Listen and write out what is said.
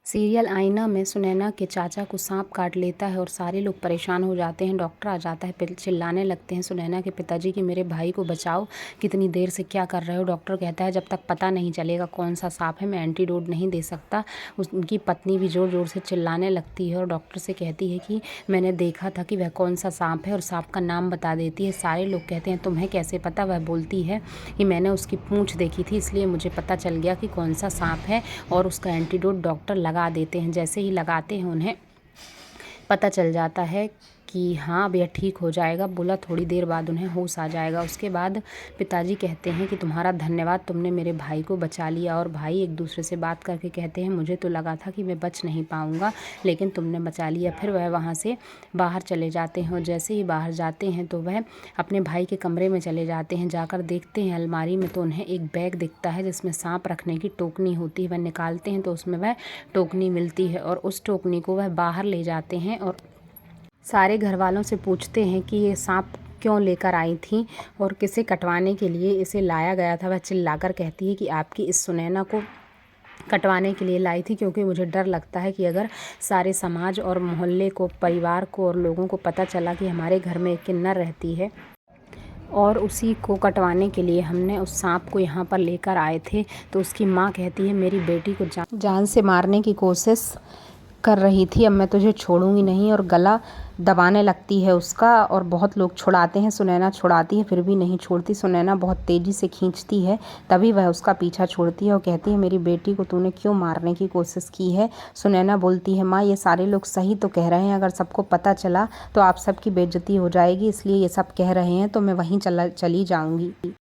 Serial आईना में सुनैना के चाचा को सांप काट लेता है और सारे लोग परेशान हो जाते हैं। डॉक्टर आ जाता है, चिल्लाने लगते हैं सुनैना के पिताजी कि मेरे भाई को बचाओ, कितनी देर से क्या कर रहे हो। डॉक्टर कहता है जब तक पता नहीं चलेगा कौन सा सांप है मैं एंटीडोट नहीं दे सकता। उनकी पत्नी भी ज़ोर ज़ोर से चिल्लाने लगती है और डॉक्टर से कहती है कि मैंने देखा था कि वह कौन सा सांप है और सांप का नाम बता देती है। सारे लोग कहते हैं तुम्हें कैसे पता। वह बोलती है कि मैंने उसकी पूँछ देखी थी इसलिए मुझे पता चल गया कि कौन सा सांप है और उसका एंटीडोट डॉक्टर लगा देते हैं। जैसे ही लगाते हैं उन्हें पता चल जाता है कि हाँ अब यह ठीक हो जाएगा। बोला थोड़ी देर बाद उन्हें होश आ जाएगा। उसके बाद पिताजी कहते हैं कि तुम्हारा धन्यवाद, तुमने मेरे भाई को बचा लिया। और भाई एक दूसरे से बात करके कहते हैं मुझे तो लगा था कि मैं बच नहीं पाऊँगा लेकिन तुमने बचा लिया। फिर वह वहाँ से बाहर चले जाते हैं और जैसे ही बाहर जाते हैं तो वह अपने भाई के कमरे में चले जाते हैं। जाकर देखते हैं अलमारी में तो उन्हें एक बैग दिखता है जिसमें सांप रखने की टोकनी होती है। वह निकालते हैं तो उसमें वह टोकनी मिलती है और उस टोकनी को वह बाहर ले जाते हैं और सारे घर वालों से पूछते हैं कि ये सांप क्यों लेकर आई थी और किसे कटवाने के लिए इसे लाया गया था। वह चिल्लाकर कहती है कि आपकी इस सुनैना को कटवाने के लिए लाई थी क्योंकि मुझे डर लगता है कि अगर सारे समाज और मोहल्ले को, परिवार को और लोगों को पता चला कि हमारे घर में एक किन्नर रहती है और उसी को कटवाने के लिए हमने उस सांप को यहाँ पर लेकर आए थे। तो उसकी माँ कहती है मेरी बेटी को जान से मारने की कोशिश कर रही थी, अब मैं तुझे छोड़ूंगी नहीं। और गला दबाने लगती है उसका और बहुत लोग छुड़ाते हैं। सुनैना छुड़ाती है फिर भी नहीं छोड़ती। सुनैना बहुत तेज़ी से खींचती है, तभी वह उसका पीछा छोड़ती है और कहती है मेरी बेटी को तूने क्यों मारने की कोशिश की है। सुनैना बोलती है माँ ये सारे लोग सही तो कह रहे हैं, अगर सबको पता चला तो आप सबकी बेइज्जती हो जाएगी, इसलिए ये सब कह रहे हैं तो मैं वहीं चली जाऊँगी।